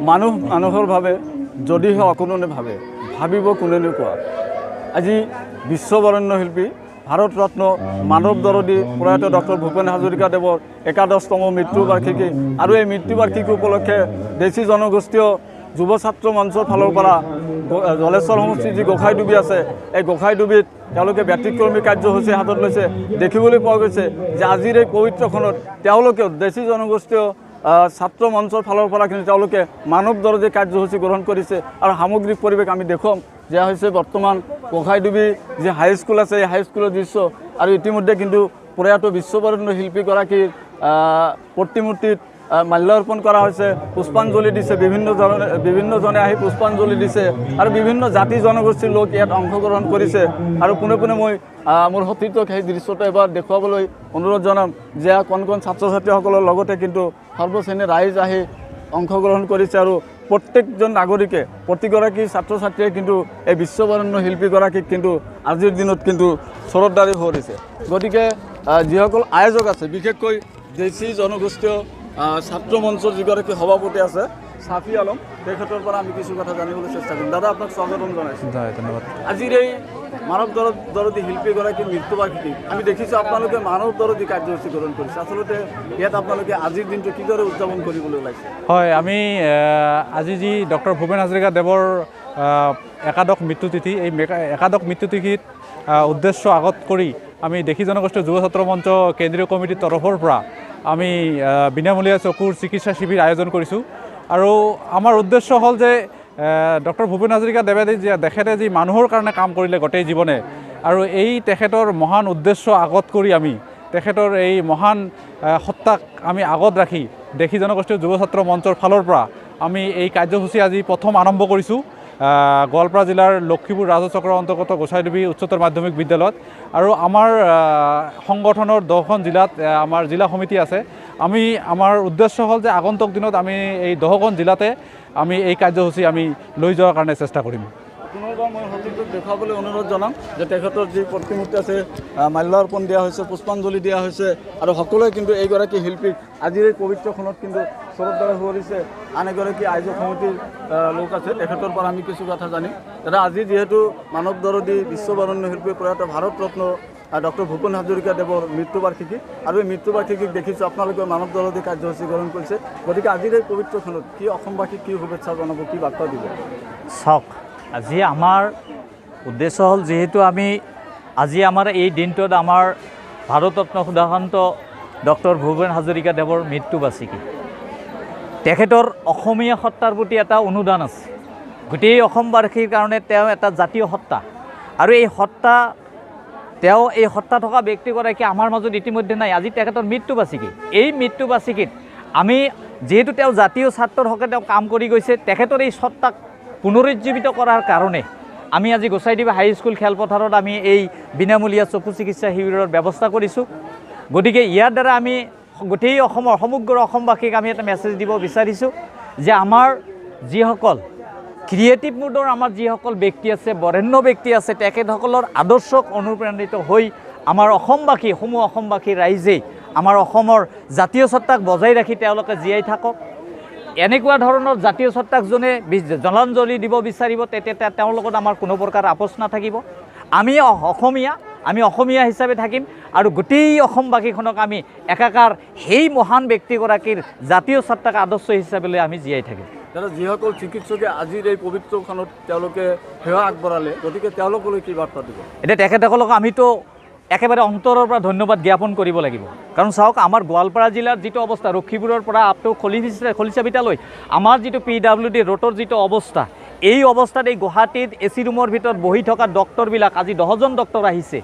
মানুহ মানুহৰ ভাৱে যদিহে অকণনে ভাবিব কোনেনো কোৱা। আজি বিশ্ববৰেণ্য শিল্পী ভাৰত ৰত্ন মানৱ দৰদী প্ৰয়াত ডক্টৰ ভূপেন হাজৰিকাদেৱৰ ১১তম মৃত্যুবাৰ্ষিকী আৰু এই মৃত্যুবাৰ্ষিকী উপলক্ষে দেশী জনগোষ্ঠীয় যুৱ ছাত্ৰ মঞ্চৰ ফালৰ পৰা জলেশ্বৰ সমষ্টিৰ যি গোসাঁইডুবি আছে এই গোসাঁইডুবিত তেওঁলোকে ব্যতিক্ৰমী কাৰ্যসূচী হাতত লৈছে। দেখিবলৈ পোৱা গৈছে যে আজিৰ এই পবিত্ৰখনত তেওঁলোকেও দেশী জনগোষ্ঠীয় ছাত্ৰ মঞ্চৰ ফালৰ পৰা কিন্তু তেওঁলোকে মানৱ দৰদী কাৰ্যসূচী গ্ৰহণ কৰিছে আৰু সামগ্ৰিক পৰিৱেশ আমি দেখুৱাম যে হৈছে বৰ্তমান গোসাঁইডুবি যি হাইস্কুল আছে এই হাইস্কুলৰ দৃশ্য আৰু ইতিমধ্যে কিন্তু প্ৰয়াত বিশ্ববৰেণ্য শিল্পীগৰাকীৰ প্ৰতিমূৰ্তিত মাল্যাৰ্পণ কৰা হৈছে, পুষ্পাঞ্জলি দিছে, বিভিন্নজনে আহি পুষ্পাঞ্জলি দিছে আৰু বিভিন্ন জাতি জনগোষ্ঠীৰ লোক ইয়াত অংশগ্ৰহণ কৰিছে। আৰু পোনে পোনে মই মোৰ সতীৰ্থক সেই দৃশ্যটো এবাৰ দেখুৱাবলৈ অনুৰোধ জনাম যে কণ ছাত্ৰ ছাত্ৰীসকলৰ লগতে কিন্তু সৰ্বশ্ৰেণীৰ ৰাইজ আহি অংশগ্ৰহণ কৰিছে আৰু প্ৰত্যেকজন নাগৰিকে প্ৰতিগৰাকী ছাত্ৰ ছাত্ৰীয়ে কিন্তু এই বিশ্ববৰেণ্য শিল্পীগৰাকীক কিন্তু আজিৰ দিনত কিন্তু শ্ৰদ্ধাৰে সোঁৱৰিছে। গতিকে যিসকল আয়োজক আছে বিশেষকৈ দেশী জনগোষ্ঠীয় ছাত্ৰ মঞ্চৰ যিগৰাকী সভাপতি আছে ছাফি আলম, তেখেতৰ পৰা আমি কিছু কথা জানিবলৈ চেষ্টা কৰিম। দাদা আপোনাক স্বাগতম জনাইছোঁ। ধন্যবাদ। আজিৰ এই মানৱ দৰদী শিল্পীগৰাকীৰ মৃত্যুবাৰ্ষিকী আমি দেখিছোঁ আপোনালোকে মানৱ দৰদী কাৰ্যসূচী গ্ৰহণ কৰিছে। আচলতে ইয়াত আপোনালোকে আজিৰ দিনটো কিদৰে উদযাপন কৰিবলৈ ওলাইছে? হয়, আমি আজি যি ডক্টৰ ভূপেন হাজৰিকাদেৱৰ ১১দশ মৃত্যুতিথি, এই ১১দশ মৃত্যুতিথিত উদ্দেশ্য আগত কৰি আমি দেশী জনগোষ্ঠীয় যুৱ ছাত্ৰ মঞ্চ কেন্দ্ৰীয় কমিটিৰ তৰফৰ পৰা আমি বিনামূলীয়া চকুৰ চিকিৎসা শিবিৰ আয়োজন কৰিছোঁ। আৰু আমাৰ উদ্দেশ্য হ'ল যে ডক্টৰ ভূপেন হাজৰিকাদেৱে তেখেতে যি মানুহৰ কাৰণে কাম কৰিলে গোটেই জীৱনে আৰু এই তেখেতৰ মহান উদ্দেশ্য আগত কৰি আমি তেখেতৰ এই মহান সত্তাক আমি আগত ৰাখি দেশী জনগোষ্ঠীয় যুৱ ছাত্ৰ মঞ্চৰ ফালৰ পৰা আমি এই কাৰ্যসূচী আজি প্ৰথম আৰম্ভ কৰিছোঁ গোৱালপাৰা জিলাৰ লক্ষীপুৰ ৰাজহ চক্ৰৰ অন্তৰ্গত গোসাঁইডুবি উচ্চতৰ মাধ্যমিক বিদ্যালয়ত। আৰু আমাৰ সংগঠনৰ 10খন জিলাত আমাৰ জিলা সমিতি আছে। আমাৰ উদ্দেশ্য হ'ল যে আগন্তুক দিনত আমি এই 10খন জিলাতে আমি এই কাৰ্যসূচী আমি লৈ যোৱাৰ কাৰণে চেষ্টা কৰিম। পুনৰবাৰ মই সতীৰ্থক দেখুৱাবলৈ অনুৰোধ জনাম যে তেখেতৰ যি প্ৰতিমূৰ্তি আছে মাল্যাৰ্পণ দিয়া হৈছে, পুষ্পাঞ্জলি দিয়া হৈছে আৰু সকলোৱে কিন্তু এইগৰাকী শিল্পীক আজিৰ এই পবিত্ৰখনত কিন্তু শ্ৰদ্ধাৰে সোঁৱৰিছে। আন এগৰাকী আয়োজক সমিতিৰ লোক আছে, তেখেতৰ পৰা আমি কিছু কথা জানিম। দাদা, আজি যিহেতু মানৱ দৰদী বিশ্ববৰেণ্য শিল্পী প্ৰয়াত ভাৰত ৰত্ন ডক্টৰ ভূপেন হাজৰিকাদেৱৰ মৃত্যুবাৰ্ষিকী আৰু এই মৃত্যুবাৰ্ষিকীক দেখিছোঁ আপোনালোকে মানৱ দৰদী কাৰ্যসূচী গ্ৰহণ কৰিছে। গতিকে আজিৰ এই পবিত্ৰখনত কি অসমবাসীক কি শুভেচ্ছা জনাব, কি বাৰ্তা দিব? চাওক, আজি আমাৰ উদ্দেশ্য হ'ল যিহেতু আজি আমাৰ এই দিনটোত আমাৰ ভাৰতৰত্ন সুধাকান্ত ডক্টৰ ভূপেন হাজৰিকাদেৱৰ মৃত্যুবাৰ্ষিকী। তেখেতৰ অসমীয়া সত্তাৰ প্ৰতি এটা অনুদান আছে। গোটেই অসমবাসীৰ কাৰণে তেওঁ এটা জাতীয় সত্তা আৰু এই সত্তা থকা ব্যক্তিগৰাকী আমাৰ মাজত ইতিমধ্যে নাই। আজি তেখেতৰ মৃত্যুবাৰ্ষিকী। এই মৃত্যুবাৰ্ষিকীত আমি যিহেতু তেওঁ জাতীয় ছাত্ৰৰ হকে তেওঁ কাম কৰি গৈছে, তেখেতৰ এই সত্তাক পুনৰুজ্জীৱিত কৰাৰ কাৰণে আমি আজি গোসাঁইডুবি হাইস্কুল খেলপথাৰত আমি এই বিনামূলীয়া চকু চিকিৎসা শিবিৰৰ ব্যৱস্থা কৰিছোঁ। গতিকে ইয়াৰ দ্বাৰা আমি গোটেই সমগ্ৰ অসমবাসীক আমি এটা মেছেজ দিব বিচাৰিছোঁ যে আমাৰ যিসকল ক্ৰিয়েটিভ মুডৰ আমাৰ যিসকল ব্যক্তি আছে, বৰেণ্য ব্যক্তি আছে, তেখেতসকলৰ আদৰ্শক অনুপ্ৰাণিত হৈ আমাৰ অসমবাসী ৰাইজেই আমাৰ অসমৰ জাতীয় সত্তাক বজাই ৰাখি তেওঁলোকে জীয়াই থাকক। এনেকুৱা ধৰণৰ জাতীয় সত্তাক যোনে জলাঞ্জলি দিব বিচাৰিব তেতিয়া তেওঁৰ লগত আমাৰ কোনো প্ৰকাৰ আপোচ নাথাকিব। আমি অসমীয়া হিচাপে থাকিম আৰু গোটেই অসমবাসীখনক আমি একাকাৰ সেই মহান ব্যক্তিগৰাকীৰ জাতীয় সত্তাক আদৰ্শ হিচাপে লৈ আমি জীয়াই থাকিম। দাদা, যিসকল চিকিৎসকে আজিৰ এই পবিত্ৰখনত তেওঁলোকে সেৱা আগবঢ়ালে, গতিকে তেওঁলোকলৈ কি বাৰ্তা দিব? এতিয়া তেখেতসকলক আমিতো একেবাৰে অন্তৰৰ পৰা ধন্যবাদ জ্ঞাপন কৰিব লাগিব। কাৰণ চাওক, আমাৰ গোৱালপাৰা জিলাৰ যিটো অৱস্থা, লক্ষীপুৰৰ পৰা আপটো খলিচাবিটালৈ আমাৰ যিটো PWD ৰোডৰ যিটো অৱস্থা, এই অৱস্থাত এই গুৱাহাটীত AC ৰুমৰ ভিতৰত বহি থকা ডক্টৰবিলাক আজি 10জন ডক্টৰ আহিছে।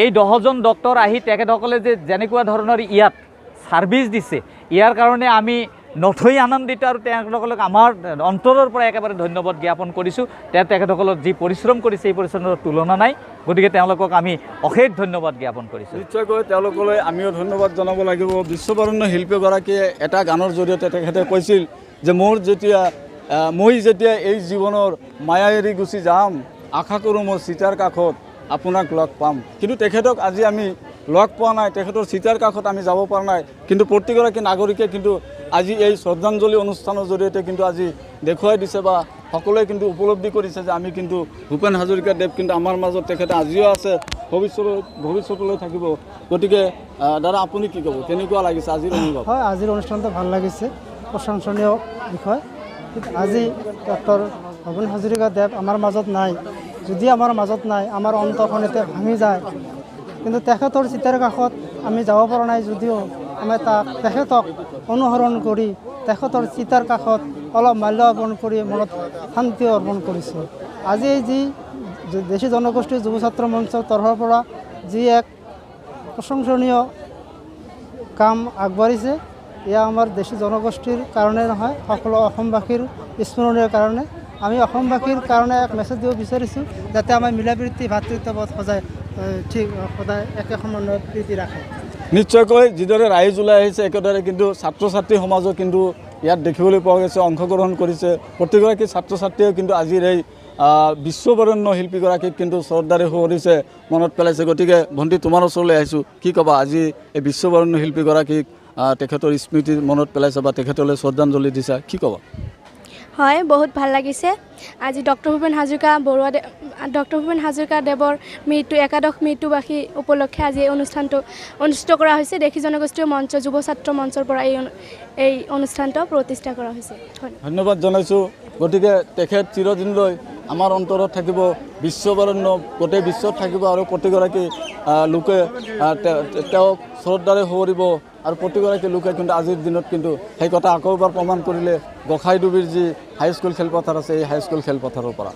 এই 10জন ডক্টৰ আহি তেখেতসকলে যেনেকুৱা ধৰণৰ ইয়াত ছাৰ্ভিচ দিছে, ইয়াৰ কাৰণে আমি নথৈ আনন্দিত আৰু তেখেতসকলক আমাৰ অন্তৰৰ পৰা একেবাৰে ধন্যবাদ জ্ঞাপন কৰিছোঁ। তেখেতসকলৰ যি পৰিশ্ৰম কৰিছে এই পৰিশ্ৰমৰ তুলনা নাই। গতিকে তেওঁলোকক আমি অশেষ ধন্যবাদ জ্ঞাপন কৰিছোঁ। নিশ্চয়কৈ তেওঁলোকলৈ আমিও ধন্যবাদ জনাব লাগিব। বিশ্ববৰেণ্য শিল্পীগৰাকীয়ে এটা গানৰ জৰিয়তে তেখেতে কৈছিল যে মই যেতিয়া এই জীৱনৰ মায়া এৰি গুচি যাম, আশা কৰোঁ মোৰ চিতাৰ কাষত আপোনাক লগ পাম। কিন্তু তেখেতক আজি আমি লগ পোৱা নাই, তেখেতৰ চিতাৰ কাষত আমি যাব পৰা নাই, কিন্তু প্ৰতিগৰাকী নাগৰিকে কিন্তু আজি এই শ্ৰদ্ধাঞ্জলি অনুষ্ঠানৰ জৰিয়তে কিন্তু আজি দেখুৱাই দিছে বা সকলোৱে কিন্তু উপলব্ধি কৰিছে যে আমি কিন্তু ভূপেন হাজৰিকাদেৱ কিন্তু আমাৰ মাজত তেখেতে আজিও আছে, ভৱিষ্যতলৈ থাকিব। গতিকে দাদা আপুনি কি ক'ব, কেনেকুৱা লাগিছে আজিৰ অনুভৱ? হয়, আজিৰ অনুষ্ঠানটো ভাল লাগিছে, প্ৰশংসনীয় বিষয়। আজি ডক্টৰ ভূপেন হাজৰিকাদেৱ আমাৰ মাজত নাই, যদি আমাৰ মাজত নাই আমাৰ অন্তৰখন এতিয়া ভাঙি যায়, কিন্তু তেখেতৰ চিতাৰ কাষত আমি যাব পৰা নাই যদিও আমি তেখেতক অনুসৰণ কৰি তেখেতৰ চিতাৰ কাষত অলপ মাল্য অৰ্পণ কৰি মনত শান্তি অৰ্পণ কৰিছোঁ। আজি যি দেশী জনগোষ্ঠীৰ যুৱ ছাত্ৰ মঞ্চৰ তৰফৰ পৰা যি এক প্ৰশংসনীয় কাম আগবাঢ়িছে, এয়া আমাৰ দেশী জনগোষ্ঠীৰ কাৰণে নহয়, সকলো অসমবাসীৰ স্মৰণীয় কাৰণে। আমি অসমবাসীৰ কাৰণে এক মেছেজ দিব বিচাৰিছোঁ, যাতে আমাৰ মিলাপ্ৰীতি ভাতৃত্ববোধ সদায় একে সমন্বয়ত প্ৰীতি ৰাখে। নিশ্চয়কৈ যিদৰে ৰাইজ ওলাই আহিছে, একেদৰে কিন্তু ছাত্ৰ ছাত্ৰী সমাজো কিন্তু ইয়াত দেখিবলৈ পোৱা গৈছে, অংশগ্ৰহণ কৰিছে। প্ৰতিগৰাকী ছাত্ৰ ছাত্ৰীয়েও কিন্তু আজিৰ এই বিশ্ববৰেণ্য শিল্পীগৰাকীক কিন্তু শ্ৰদ্ধাৰে সুঁৱৰিছে, মনত পেলাইছে। গতিকে ভণ্টি, তোমাৰ ওচৰলৈ আহিছোঁ, কি ক'বা আজি এই বিশ্ববৰেণ্য শিল্পীগৰাকীক তেখেতৰ স্মৃতি মনত পেলাইছে বা তেখেতলৈ শ্ৰদ্ধাঞ্জলি দিছা, কি ক'বা? হয়, বহুত ভাল লাগিছে। আজি ডক্টৰ ভূপেন হাজৰিকাদেৱৰ একাদশ মৃত্যুবাৰ্ষিকী উপলক্ষে আজি এই অনুষ্ঠানটো অনুষ্ঠিত কৰা হৈছে। দেশী জনগোষ্ঠীয় মঞ্চ, যুৱ ছাত্ৰ মঞ্চৰ পৰা এই অনুষ্ঠানটো প্ৰতিষ্ঠা কৰা হৈছে। ধন্যবাদ জনাইছোঁ। গতিকে তেখেত চিৰদিনলৈ আমাৰ অন্তৰত থাকিব, বিশ্ববৰেণ্য গোটেই বিশ্বত থাকিব আৰু প্ৰতিগৰাকী লোকে তেওঁক শ্ৰদ্ধাৰে সুঁৱৰিব আৰু প্ৰতিগৰাকী লোকে কিন্তু আজিৰ দিনত কিন্তু সেই কথা আকৌ এবাৰ প্ৰমাণ কৰিলে গোসাইডুবিৰ যি হাইস্কুল খেলপথাৰ আছে, এই হাইস্কুল খেলপথাৰৰ পৰা।